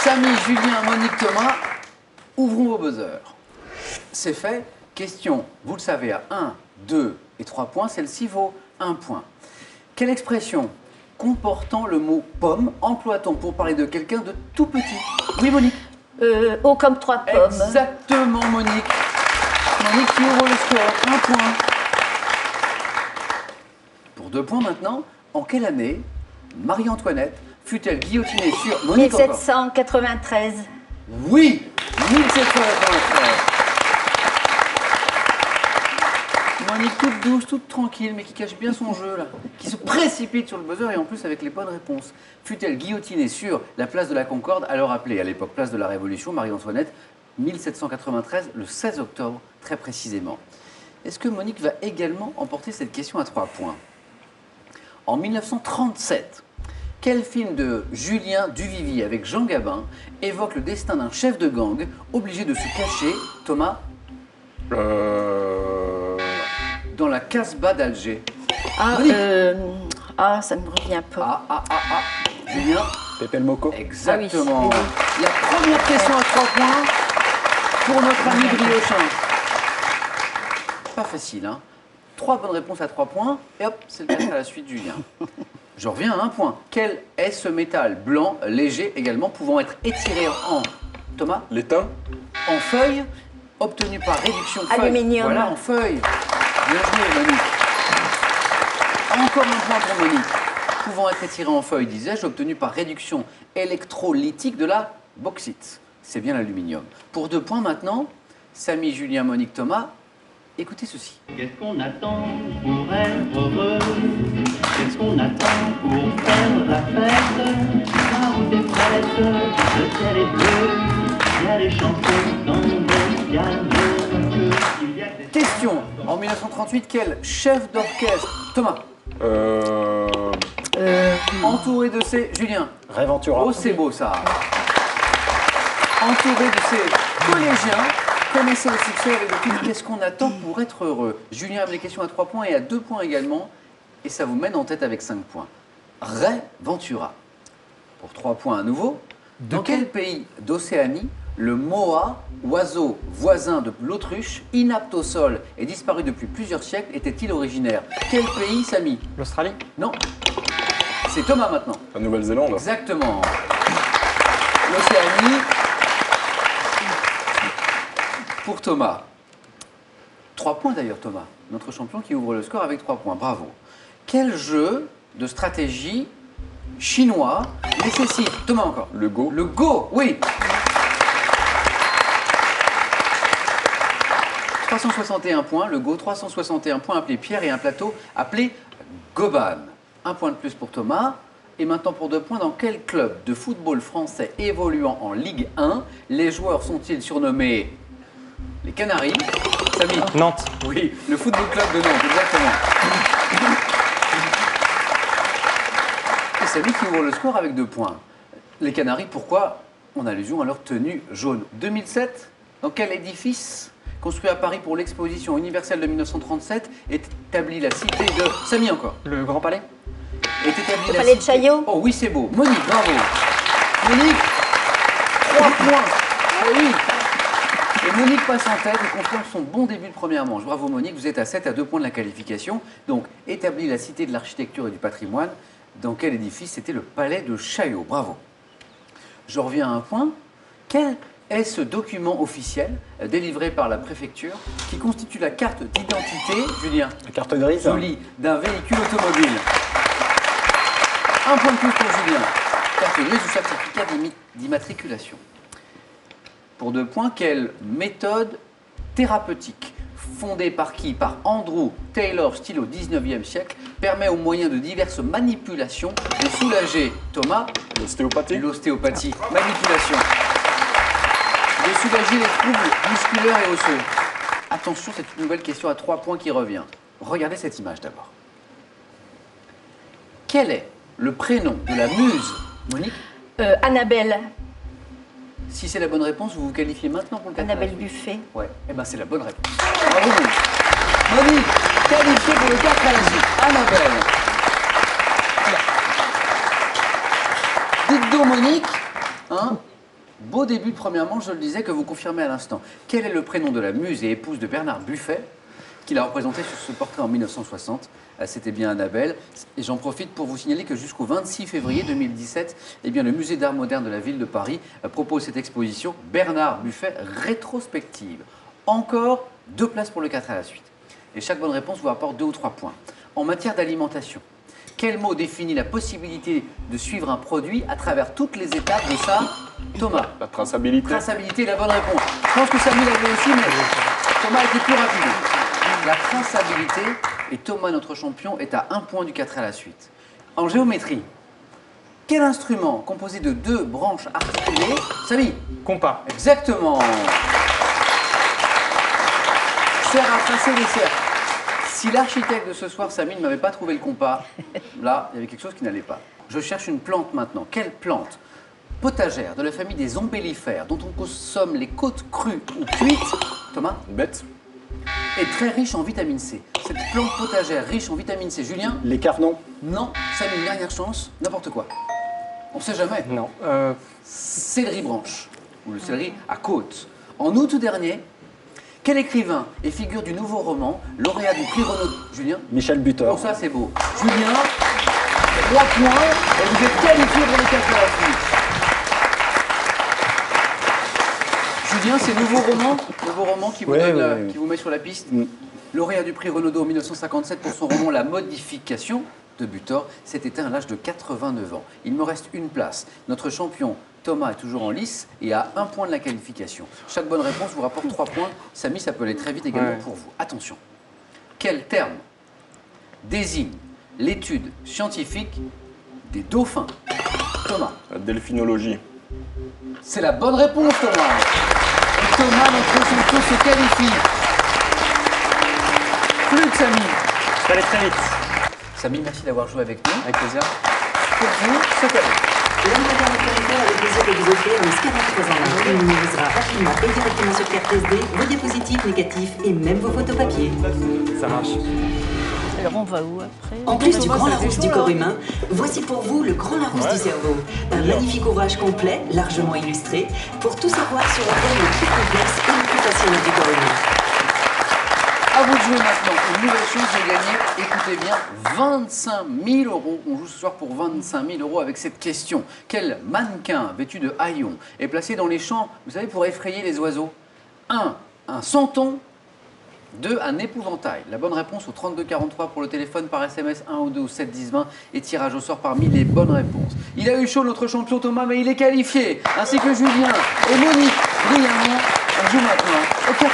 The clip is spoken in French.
Samy, Julien, Monique, Thomas, ouvrons vos buzzers. C'est fait. Question, vous le savez, à 1, 2 et 3 points. Celle-ci vaut 1 point. Quelle expression comportant le mot pomme emploie-t-on pour parler de quelqu'un de tout petit? Oui, Monique. Haut comme 3 pommes. Exactement, Monique. Monique qui ouvre le score. 1 point. Pour 2 points maintenant, en quelle année Marie-Antoinette fut-elle guillotinée sur Monique encore? 1793. Oui, 1793. Monique toute douce, toute tranquille, mais qui cache bien son jeu là, qui se précipite sur le buzzer et en plus avec les bonnes réponses. Fut-elle guillotinée sur la place de la Concorde, alors appelée à l'époque place de la Révolution, Marie-Antoinette, 1793, le 16 octobre, très précisément. Est-ce que Monique va également emporter cette question à 3 points? En 1937, quel film de Julien Duvivier avec Jean Gabin évoque le destin d'un chef de gang obligé de se cacher, Thomas, dans la Casbah d'Alger? Ça me revient pas. Julien? Pépé le Moco. Exactement. Ah oui. La première question à 3 points pour notre ami Briochin. Pas facile, hein? 3 bonnes réponses à 3 points, et hop, c'est le cas à la suite, Julien. Je reviens à 1 point. Quel est ce métal blanc, léger également, pouvant être étiré en Thomas? L'étain. En feuille, obtenu par réduction feuille. Aluminium. Voilà, en feuille. Bien joué, Monique. Encore 1 point pour Monique. Pouvant être étiré en feuille, disais-je, obtenu par réduction électrolytique de la bauxite. C'est bien l'aluminium. Pour 2 points maintenant, Samy, Julien, Monique, Thomas, écoutez ceci. Qu'est-ce qu'on attend pour être heureux? Qu'est-ce qu'on attend pour faire la fête? La route est prête, le ciel est bleu, il y a des chansons dans le piano. Question. En 1938, quel chef d'orchestre, Thomas, entouré de ses... Julien. Ray Ventura. Oh, c'est beau ça. Entouré de ses collégiens, connaissait le succès avec le titre Qu'est-ce qu'on attend pour être heureux? Julien a les questions à 3 points et à 2 points également. Et ça vous mène en tête avec 5 points. Ray Ventura. Pour 3 points à nouveau. Dans quel pays d'Océanie le moa, oiseau voisin de l'autruche, inapte au sol et disparu depuis plusieurs siècles, était-il originaire? Quel pays, Samy? L'Australie. Non. C'est Thomas maintenant. La Nouvelle-Zélande. Exactement. L'Océanie. Pour Thomas. 3 points d'ailleurs, Thomas. Notre champion qui ouvre le score avec 3 points. Bravo. Quel jeu de stratégie chinois nécessite... Thomas encore. Le Go. Le Go, oui. 361 points. Le Go, 361 points appelé Pierre et un plateau appelé Goban. 1 point de plus pour Thomas. Et maintenant pour 2 points, dans quel club de football français évoluant en Ligue 1 les joueurs sont-ils surnommés les Canaries? Samy? Nantes. Oui, le Football Club de Nantes, exactement. Et Samy qui ouvre le score avec 2 points. Les Canaries, pourquoi? En allusion à leur tenue jaune. 2007, dans quel édifice construit à Paris pour l'exposition universelle de 1937 est établie la cité de... Samy encore. Le Grand Palais. Est établie Le la palais de cité- Chaillot. Oh oui, c'est beau. Monique, bravo. Monique, 3 points. Eh oui. Et Monique passe en tête et confirme son bon début de première manche. Bravo Monique, vous êtes à 7 à 2 points de la qualification. Donc, établie la cité de l'architecture et du patrimoine. Dans quel édifice? C'était le palais de Chaillot. Bravo. Je reviens à un point. Quel est ce document officiel délivré par la préfecture qui constitue la carte d'identité, Julien, La carte grise. jolie, d'un véhicule automobile? 1 point de plus pour Julien. Carte grise ou certificat d'immatriculation. Pour 2 points, quelle méthode thérapeutique fondée par qui? Par Andrew Taylor Still au 19e siècle, permet au moyen de diverses manipulations de soulager, Thomas, L'ostéopathie. l'ostéopathie, manipulation, de soulager les troubles musculaires et osseux. Attention, c'est une nouvelle question à 3 points qui revient. Regardez cette image d'abord. Quel est le prénom de la muse, Monique? Annabelle. Si c'est la bonne réponse, vous vous qualifiez maintenant pour le 4 Annabelle Buffet. Ouais, eh ben c'est la bonne réponse. Bravo Monique. Monique, qualifiée pour le 4 à la suite. Annabelle. Dites donc Monique, hein, Beau début de première manche, je le disais, que vous confirmez à l'instant. Quel est le prénom de la muse et épouse de Bernard Buffet, qu'il a représenté sur ce portrait en 1960? C'était bien Annabelle. Et j'en profite pour vous signaler que jusqu'au 26 février 2017, eh bien, le musée d'art moderne de la ville de Paris propose cette exposition Bernard Buffet rétrospective. Encore 2 places pour le 4 à la suite. Et chaque bonne réponse vous apporte 2 ou 3 points. En matière d'alimentation, quel mot définit la possibilité de suivre un produit à travers toutes les étapes de ça? Thomas. La traçabilité. Traçabilité, la bonne réponse. Je pense que Samy l'avait aussi, mais Thomas a été plus rapide. La traçabilité, et Thomas, notre champion, est à 1 point du 4 à la suite. En géométrie, quel instrument composé de 2 branches articulées? Samy. Compas. Exactement. Sert à tracer les cercles. Si l'architecte de ce soir, Samy, ne m'avait pas trouvé le compas, là, il y avait quelque chose qui n'allait pas. Je cherche une plante maintenant. Quelle plante potagère de la famille des ombellifères, dont on consomme les côtes crues ou cuites, Thomas, Bête. est très riche en vitamine C. Cette plante potagère riche en vitamine C, Julien? Les carnons. Non. Samy, une dernière chance, n'importe quoi. On ne sait jamais. Non. Céleri branche, ou le céleri à côte. En août dernier, quel écrivain et figure du nouveau roman, lauréat du prix Renaud? Julien? Michel Butor. Oh, ça c'est beau. Julien, 3 points, et vous êtes qualifié pour les 4 à la suite. Julien, c'est nouveau roman qui vous, Ouais, donne, ouais. qui vous met sur la piste. Mm. Lauréat du prix Renaudot en 1957 pour son roman La modification de Butor, s'est éteint à l'âge de 89 ans. Il me reste une place. Notre champion Thomas est toujours en lice et a 1 point de la qualification. Chaque bonne réponse vous rapporte 3 points. Samy, ça peut aller très vite également pour vous. Attention. Quel terme désigne l'étude scientifique des dauphins? Thomas. La delphinologie. C'est la bonne réponse, Thomas. Et Thomas, notre champion, se qualifie. Plus que Samy. Ça allait très vite. Samy, merci d'avoir joué avec nous. Avec plaisir. Pour vous, ce cadeau. L'Ambassadeur a le plaisir de vous offrir un scanner 3 en 1 qui numérisera rapidement et directement sur carte SD vos diapositifs négatifs et même vos photos papier. Ça marche. Alors on va où après? En plus du Thomas, Grand ça fait Larousse chaud, du là. corps humain, voici pour vous le Grand Larousse du cerveau. Un magnifique ouvrage complet, largement illustré, pour tout savoir sur un thème le plus complexe et le plus passionnant du corps humain. À vous de jouer maintenant. Une nouvelle chance de gagner, écoutez bien, 25 000 euros. On joue ce soir pour 25 000 euros avec cette question. Quel mannequin vêtu de haillons est placé dans les champs, vous savez, pour effrayer les oiseaux? 1. Un santon. 2. Un épouvantail. La bonne réponse au 3243 pour le téléphone, par SMS 1 ou 2 ou 7 10 20 et tirage au sort parmi les bonnes réponses. Il a eu chaud notre champion Thomas, mais il est qualifié, ainsi que Julien et Monique. Brillamment, on joue maintenant au 4.